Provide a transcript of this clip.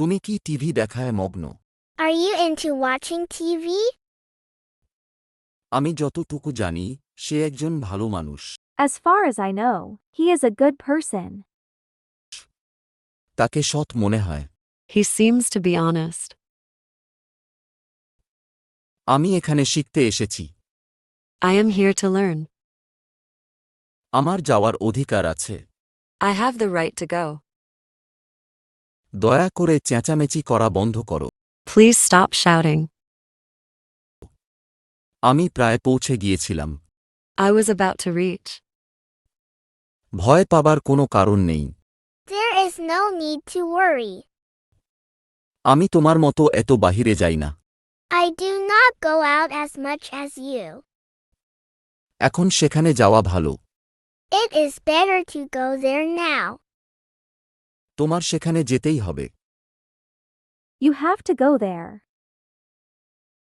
তুমি কি টিভি দেখায় মগ্ন? Are you into watching TV? আমি যতটুকু জানি সে একজন ভালো মানুষ। As far as I know, he is a good person. তাকে সৎ মনে হয়। He seems to be honest. আমি এখানে শিখতে এসেছি। I am here to learn. আমার যাওয়ার অধিকার আছে। I have the right to go. দয়া করে চেঁচামেচি করা বন্ধ করো। Please stop shouting. আমি প্রায় পৌঁছে গিয়েছিলাম। I was about to reach. ভয় পাবার কোনো কারণ নেই। There is no need to worry. আমি তোমার মতো এত বাহিরে যাই না। I do not go out as much as you. এখন সেখানে যাওয়া ভালো। It is better to go there now. তোমার সেখানে যেতেই হবে। You have to go there.